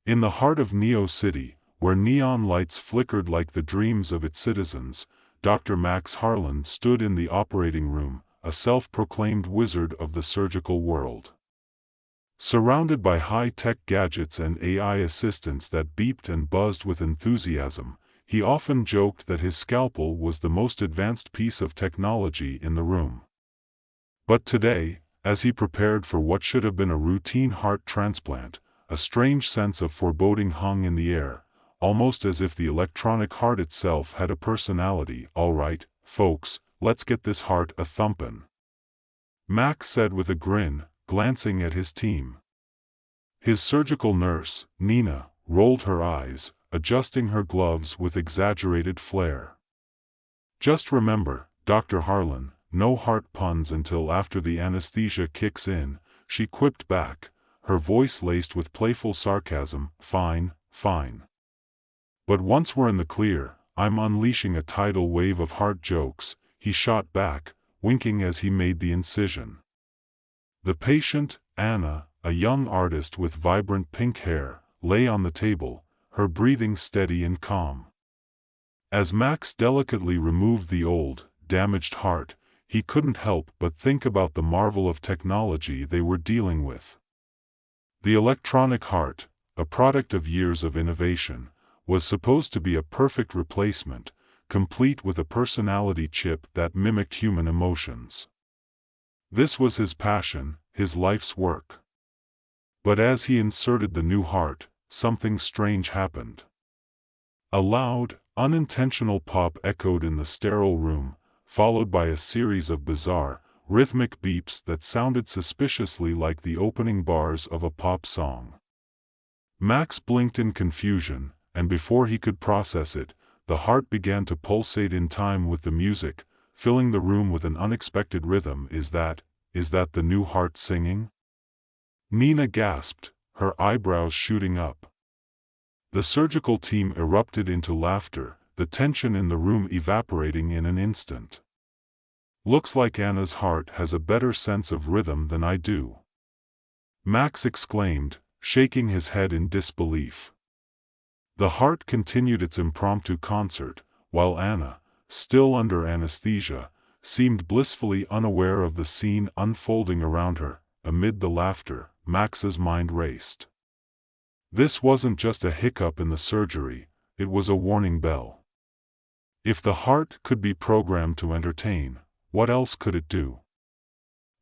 In the heart of Neo City, where neon lights flickered like the dreams of its citizens, Dr. Max Harlan stood in the operating room, a self-proclaimed wizard of the surgical world. Surrounded by high-tech gadgets and AI assistants that beeped and buzzed with enthusiasm, he often joked that his scalpel was the most advanced piece of technology in the room. But today, as he prepared for what should have been a routine heart transplant, a strange sense of foreboding hung in the air, almost as if the electronic heart itself had a personality. "All right, folks, let's get this heart a-thumpin'," Max said with a grin, glancing at his team. His surgical nurse, Nina, rolled her eyes, adjusting her gloves with exaggerated flair. "Just remember, Dr. Harlan, no heart puns until after the anesthesia kicks in," she quipped back, her voice laced with playful sarcasm. "Fine, fine. But once we're in the clear, I'm unleashing a tidal wave of heart jokes," he shot back, winking as he made the incision. The patient, Anna, a young artist with vibrant pink hair, lay on the table, her breathing steady and calm. As Max delicately removed the old, damaged heart, he couldn't help but think about the marvel of technology they were dealing with. The electronic heart, a product of years of innovation, was supposed to be a perfect replacement, complete with a personality chip that mimicked human emotions. This was his passion, his life's work. But as he inserted the new heart, something strange happened. A loud, unintentional pop echoed in the sterile room, followed by a series of bizarre, rhythmic beeps that sounded suspiciously like the opening bars of a pop song. Max blinked in confusion, and before he could process it, the heart began to pulsate in time with the music, filling the room with an unexpected rhythm. Is that the new heart singing?" Nina gasped, her eyebrows shooting up. The surgical team erupted into laughter, the tension in the room evaporating in an instant. "Looks like Anna's heart has a better sense of rhythm than I do," Max exclaimed, shaking his head in disbelief. The heart continued its impromptu concert, while Anna, still under anesthesia, seemed blissfully unaware of the scene unfolding around her. Amid the laughter, Max's mind raced. This wasn't just a hiccup in the surgery, it was a warning bell. If the heart could be programmed to entertain, what else could it do?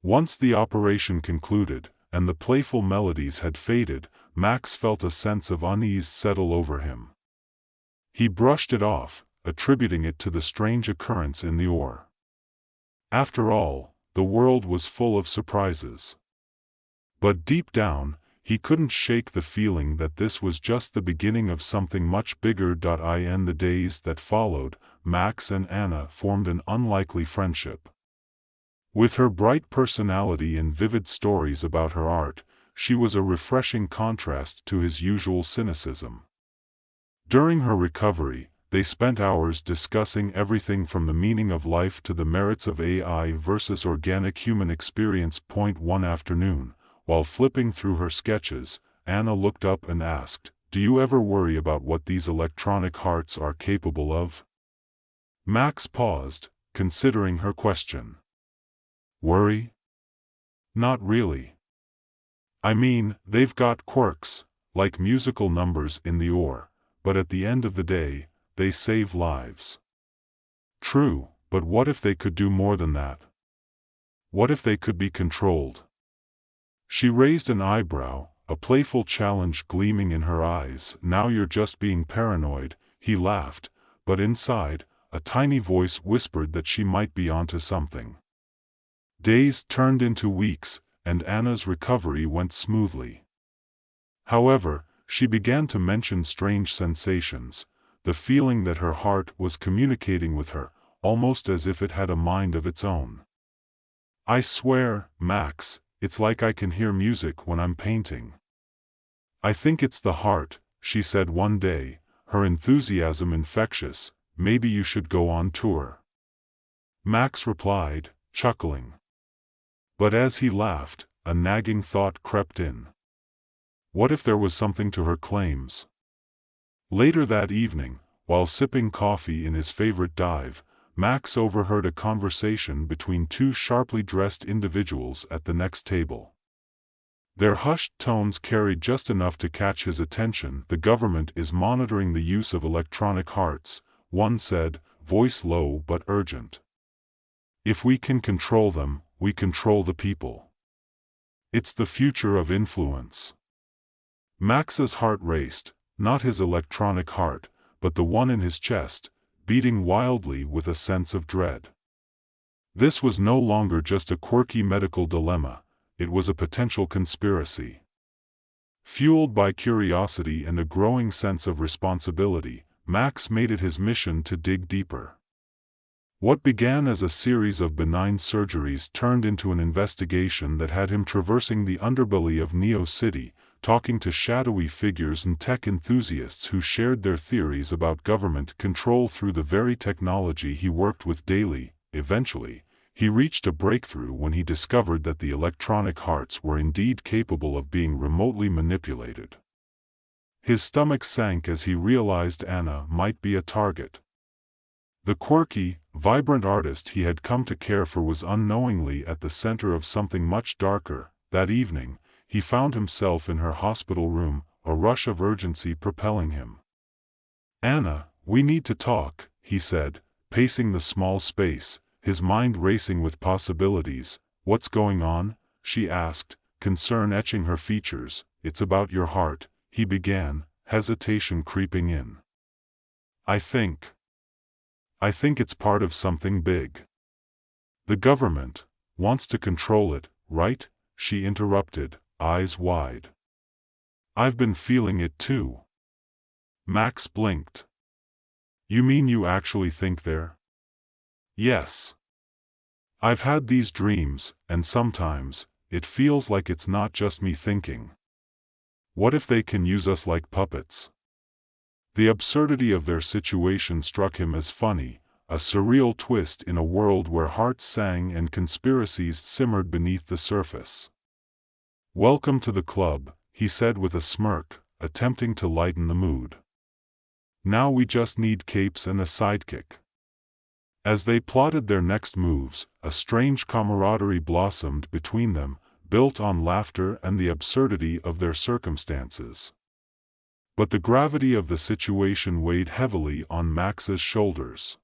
Once the operation concluded, and the playful melodies had faded, Max felt a sense of unease settle over him. He brushed it off, attributing it to the strange occurrence in the OR. After all, the world was full of surprises. But deep down, he couldn't shake the feeling that this was just the beginning of something much bigger. In the days that followed, Max and Anna formed an unlikely friendship. With her bright personality and vivid stories about her art, she was a refreshing contrast to his usual cynicism. During her recovery, they spent hours discussing everything from the meaning of life to the merits of AI versus organic human experience. One afternoon, while flipping through her sketches, Anna looked up and asked, "Do you ever worry about what these electronic hearts are capable of?" Max paused, considering her question. "Worry? Not really. I mean, they've got quirks, like musical numbers in the OR, but at the end of the day, they save lives." "True, but what if they could do more than that? What if they could be controlled?" She raised an eyebrow, a playful challenge gleaming in her eyes. "Now you're just being paranoid," he laughed, but inside, a tiny voice whispered that she might be onto something. Days turned into weeks, and Anna's recovery went smoothly. However, she began to mention strange sensations, the feeling that her heart was communicating with her, almost as if it had a mind of its own. "I swear, Max, it's like I can hear music when I'm painting." "I think it's the heart," she said one day, her enthusiasm infectious. "Maybe you should go on tour." Max replied, chuckling. But as he laughed, a nagging thought crept in. What if there was something to her claims? Later that evening, while sipping coffee in his favorite dive, Max overheard a conversation between two sharply dressed individuals at the next table. Their hushed tones carried just enough to catch his attention. "The government is monitoring the use of electronic hearts," one said, voice low but urgent. "If we can control them, we control the people. It's the future of influence." Max's heart raced, not his electronic heart, but the one in his chest, beating wildly with a sense of dread. This was no longer just a quirky medical dilemma, it was a potential conspiracy. Fueled by curiosity and a growing sense of responsibility, Max made it his mission to dig deeper. What began as a series of benign surgeries turned into an investigation that had him traversing the underbelly of Neo City, talking to shadowy figures and tech enthusiasts who shared their theories about government control through the very technology he worked with daily. Eventually, he reached a breakthrough when he discovered that the electronic hearts were indeed capable of being remotely manipulated. His stomach sank as he realized Anna might be a target. The quirky, vibrant artist he had come to care for was unknowingly at the center of something much darker. That evening, he found himself in her hospital room, a rush of urgency propelling him. "Anna, we need to talk," he said, pacing the small space, his mind racing with possibilities. "What's going on?" she asked, concern etching her features. "It's about your heart," he began, hesitation creeping in. I think it's part of something big. The government wants to control it, right?" she interrupted, eyes wide. "I've been feeling it too." Max blinked. "You mean you actually think they're?" "Yes. I've had these dreams, and sometimes, it feels like it's not just me thinking. What if they can use us like puppets?" The absurdity of their situation struck him as funny, a surreal twist in a world where hearts sang and conspiracies simmered beneath the surface. "Welcome to the club," he said with a smirk, attempting to lighten the mood. "Now we just need capes and a sidekick." As they plotted their next moves, a strange camaraderie blossomed between them, built on laughter and the absurdity of their circumstances. But the gravity of the situation weighed heavily on Max's shoulders.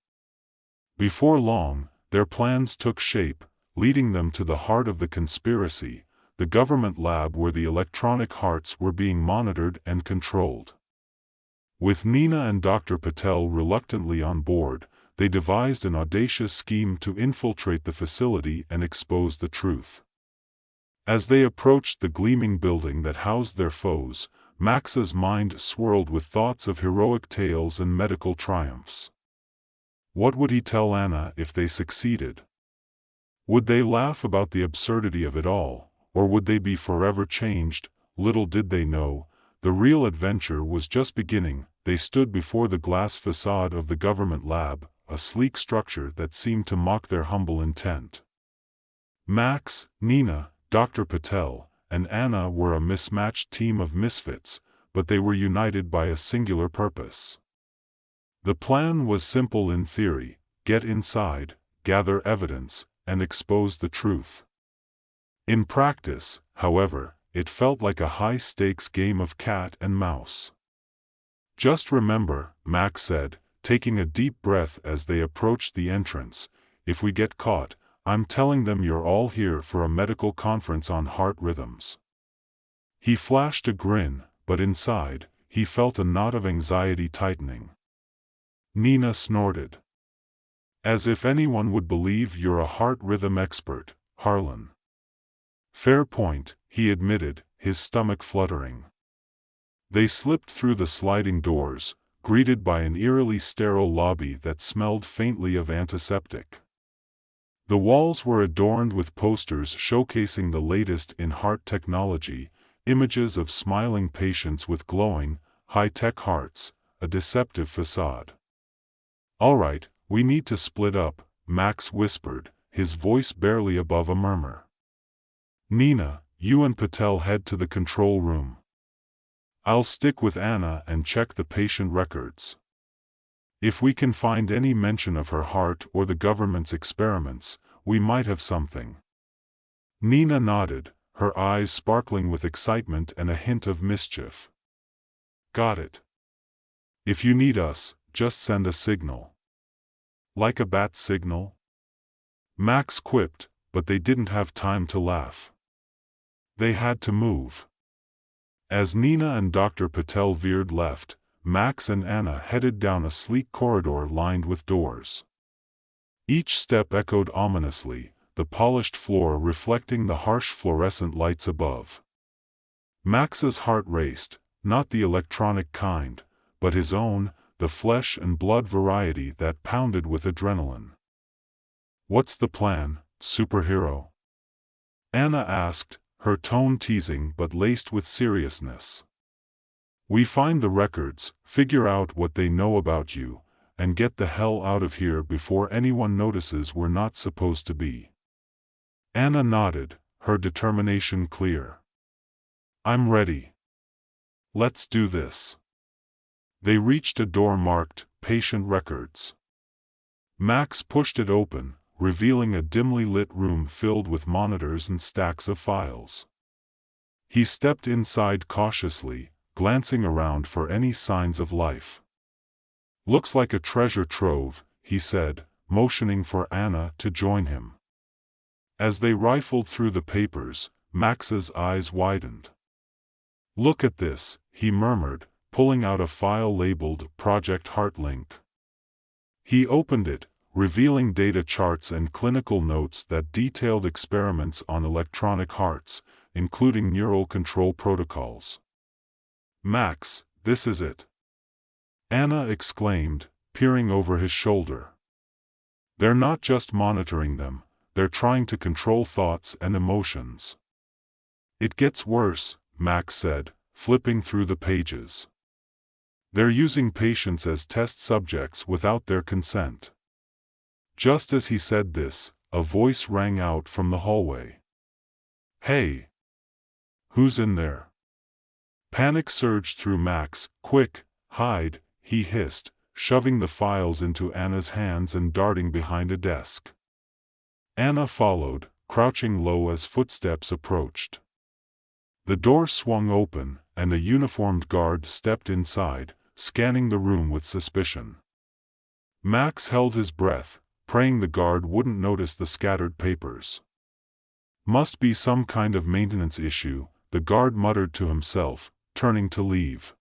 Before long, their plans took shape, leading them to the heart of the conspiracy, the government lab where the electronic hearts were being monitored and controlled. With Nina and Dr. Patel reluctantly on board, they devised an audacious scheme to infiltrate the facility and expose the truth. As they approached the gleaming building that housed their foes, Max's mind swirled with thoughts of heroic tales and medical triumphs. What would he tell Anna if they succeeded? Would they laugh about the absurdity of it all, or would they be forever changed? Little did they know, the real adventure was just beginning. They stood before the glass facade of the government lab, a sleek structure that seemed to mock their humble intent. Max, Nina, Dr. Patel, and Anna were a mismatched team of misfits, but they were united by a singular purpose. The plan was simple in theory: get inside, gather evidence, and expose the truth. In practice, however, it felt like a high-stakes game of cat and mouse. "Just remember," Max said, taking a deep breath as they approached the entrance, "if we get caught, I'm telling them you're all here for a medical conference on heart rhythms." He flashed a grin, but inside, he felt a knot of anxiety tightening. Nina snorted. "As if anyone would believe you're a heart rhythm expert, Harlan." "Fair point," he admitted, his stomach fluttering. They slipped through the sliding doors, greeted by an eerily sterile lobby that smelled faintly of antiseptic. The walls were adorned with posters showcasing the latest in heart technology, images of smiling patients with glowing, high-tech hearts, a deceptive facade. "All right, we need to split up," Max whispered, his voice barely above a murmur. "Nina, you and Patel head to the control room. I'll stick with Anna and check the patient records. If we can find any mention of her heart or the government's experiments, we might have something." Nina nodded, her eyes sparkling with excitement and a hint of mischief. "Got it. If you need us, just send a signal." "Like a bat signal?" Max quipped, but they didn't have time to laugh. They had to move. As Nina and Dr. Patel veered left, Max and Anna headed down a sleek corridor lined with doors. Each step echoed ominously, the polished floor reflecting the harsh fluorescent lights above. Max's heart raced, not the electronic kind, but his own, the flesh and blood variety that pounded with adrenaline. "What's the plan, superhero?" Anna asked, her tone teasing but laced with seriousness. "We find the records, figure out what they know about you, and get the hell out of here before anyone notices we're not supposed to be." Anna nodded, her determination clear. "I'm ready. Let's do this." They reached a door marked, "Patient Records." Max pushed it open, revealing a dimly lit room filled with monitors and stacks of files. He stepped inside cautiously, glancing around for any signs of life. "Looks like a treasure trove," he said, motioning for Anna to join him. As they rifled through the papers, Max's eyes widened. "Look at this," he murmured, pulling out a file labeled Project Heartlink. He opened it, revealing data charts and clinical notes that detailed experiments on electronic hearts, including neural control protocols. "Max, this is it," Anna exclaimed, peering over his shoulder. "They're not just monitoring them, they're trying to control thoughts and emotions." "It gets worse," Max said, flipping through the pages. "They're using patients as test subjects without their consent." Just as he said this, a voice rang out from the hallway. "Hey! Who's in there?" Panic surged through Max. "Quick, hide," he hissed, shoving the files into Anna's hands and darting behind a desk. Anna followed, crouching low as footsteps approached. The door swung open, and a uniformed guard stepped inside, scanning the room with suspicion. Max held his breath, praying the guard wouldn't notice the scattered papers. "Must be some kind of maintenance issue," the guard muttered to himself, turning to leave.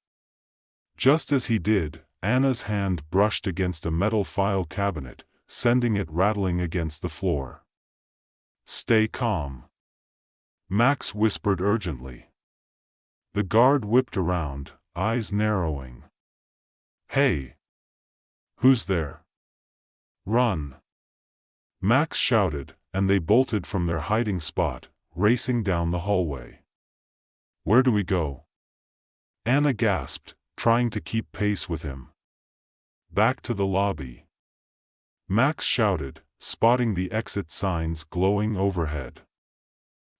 Just as he did, Anna's hand brushed against a metal file cabinet, sending it rattling against the floor. "Stay calm," Max whispered urgently. The guard whipped around, eyes narrowing. "Hey! Who's there? Run!" Max shouted, and they bolted from their hiding spot, racing down the hallway. "Where do we go?" Anna gasped, trying to keep pace with him. "Back to the lobby," Max shouted, spotting the exit signs glowing overhead.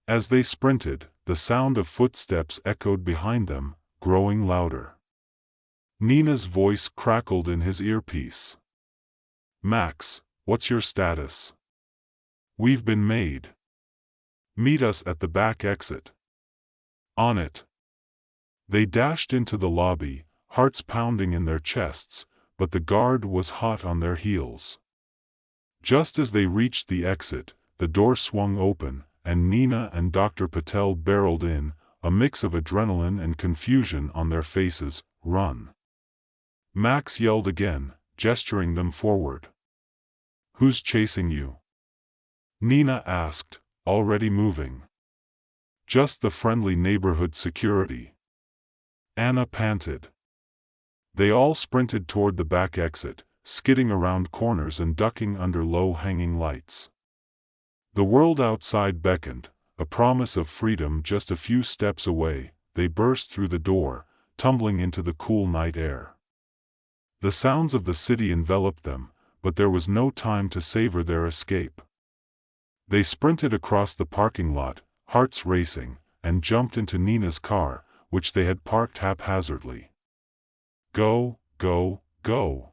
As they sprinted, the sound of footsteps echoed behind them, growing louder. Nina's voice crackled in his earpiece. "Max, what's your status?" "We've been made. Meet us at the back exit." "On it." They dashed into the lobby, hearts pounding in their chests, but the guard was hot on their heels. Just as they reached the exit, the door swung open, and Nina and Dr. Patel barreled in, a mix of adrenaline and confusion on their faces. "Run!" Max yelled again, gesturing them forward. "Who's chasing you?" Nina asked, already moving. "Just the friendly neighborhood security," Anna panted. They all sprinted toward the back exit, skidding around corners and ducking under low-hanging lights. The world outside beckoned, a promise of freedom just a few steps away. They burst through the door, tumbling into the cool night air. The sounds of the city enveloped them, but there was no time to savor their escape. They sprinted across the parking lot, hearts racing, and jumped into Nina's car, which they had parked haphazardly. Go, go, go,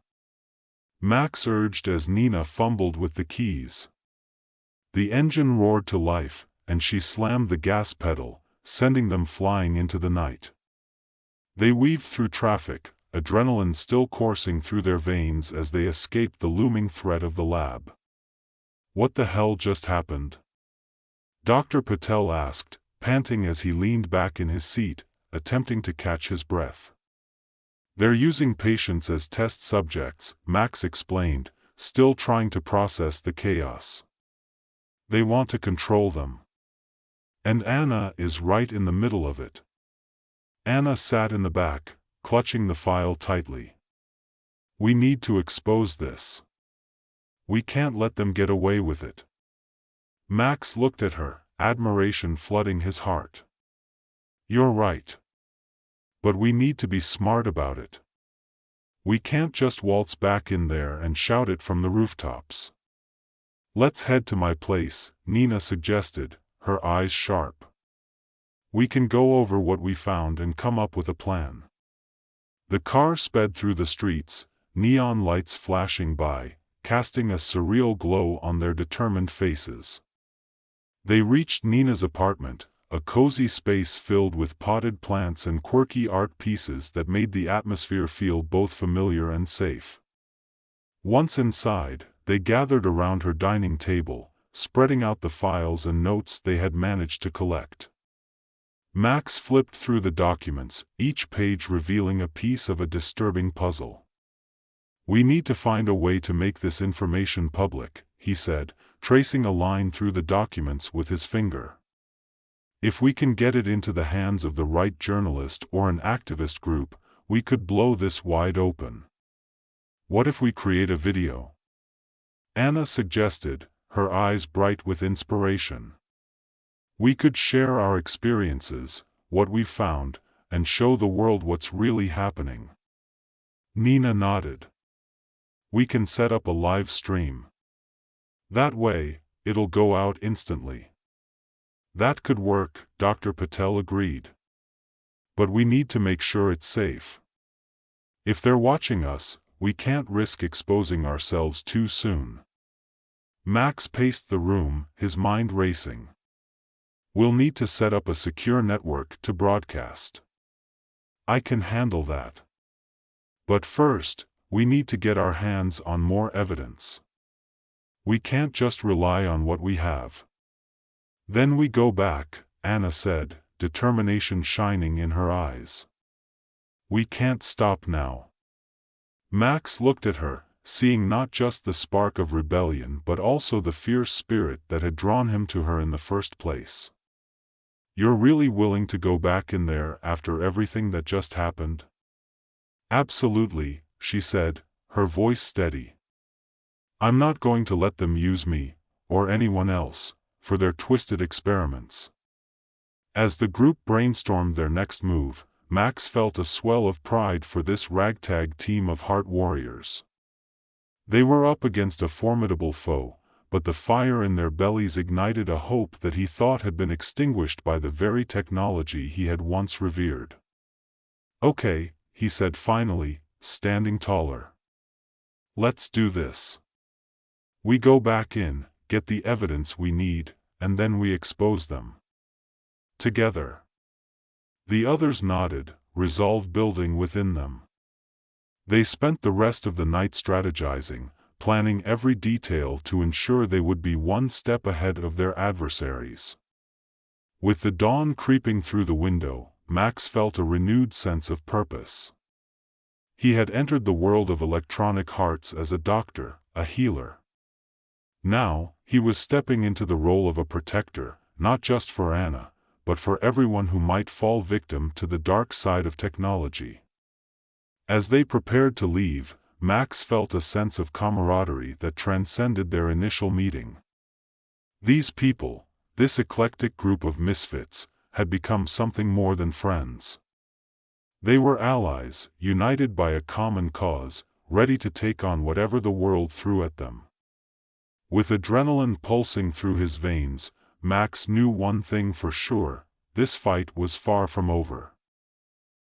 Max urged as Nina fumbled with the keys. The engine roared to life, and she slammed the gas pedal, sending them flying into the night. They weaved through traffic, adrenaline still coursing through their veins as they escaped the looming threat of the lab. What the hell just happened? Dr. Patel asked, panting as he leaned back in his seat, attempting to catch his breath. They're using patients as test subjects, Max explained, still trying to process the chaos. They want to control them. And Anna is right in the middle of it. Anna sat in the back, clutching the file tightly. We need to expose this. We can't let them get away with it. Max looked at her, admiration flooding his heart. You're right. But we need to be smart about it. We can't just waltz back in there and shout it from the rooftops. Let's head to my place, Nina suggested, her eyes sharp. We can go over what we found and come up with a plan. The car sped through the streets, neon lights flashing by, casting a surreal glow on their determined faces. They reached Nina's apartment, a cozy space filled with potted plants and quirky art pieces that made the atmosphere feel both familiar and safe. Once inside, they gathered around her dining table, spreading out the files and notes they had managed to collect. Max flipped through the documents, each page revealing a piece of a disturbing puzzle. We need to find a way to make this information public, he said, tracing a line through the documents with his finger. If we can get it into the hands of the right journalist or an activist group, we could blow this wide open. What if we create a video? Anna suggested, her eyes bright with inspiration. We could share our experiences, what we've found, and show the world what's really happening. Nina nodded. We can set up a live stream. That way, it'll go out instantly. That could work, Dr. Patel agreed. But we need to make sure it's safe. If they're watching us, we can't risk exposing ourselves too soon. Max paced the room, his mind racing. We'll need to set up a secure network to broadcast. I can handle that. But first, we need to get our hands on more evidence. We can't just rely on what we have. Then we go back, Anna said, determination shining in her eyes. We can't stop now. Max looked at her, seeing not just the spark of rebellion but also the fierce spirit that had drawn him to her in the first place. You're really willing to go back in there after everything that just happened? Absolutely, she said, her voice steady. I'm not going to let them use me, or anyone else, for their twisted experiments. As the group brainstormed their next move, Max felt a swell of pride for this ragtag team of heart warriors. They were up against a formidable foe, but the fire in their bellies ignited a hope that he thought had been extinguished by the very technology he had once revered. Okay, he said finally, standing taller. Let's do this. We go back in, get the evidence we need, and then we expose them. Together. The others nodded, resolve building within them. They spent the rest of the night strategizing, planning every detail to ensure they would be one step ahead of their adversaries. With the dawn creeping through the window, Max felt a renewed sense of purpose. He had entered the world of electronic hearts as a doctor, a healer. Now, he was stepping into the role of a protector, not just for Anna, but for everyone who might fall victim to the dark side of technology. As they prepared to leave, Max felt a sense of camaraderie that transcended their initial meeting. These people, this eclectic group of misfits, had become something more than friends. They were allies, united by a common cause, ready to take on whatever the world threw at them. With adrenaline pulsing through his veins, Max knew one thing for sure: this fight was far from over.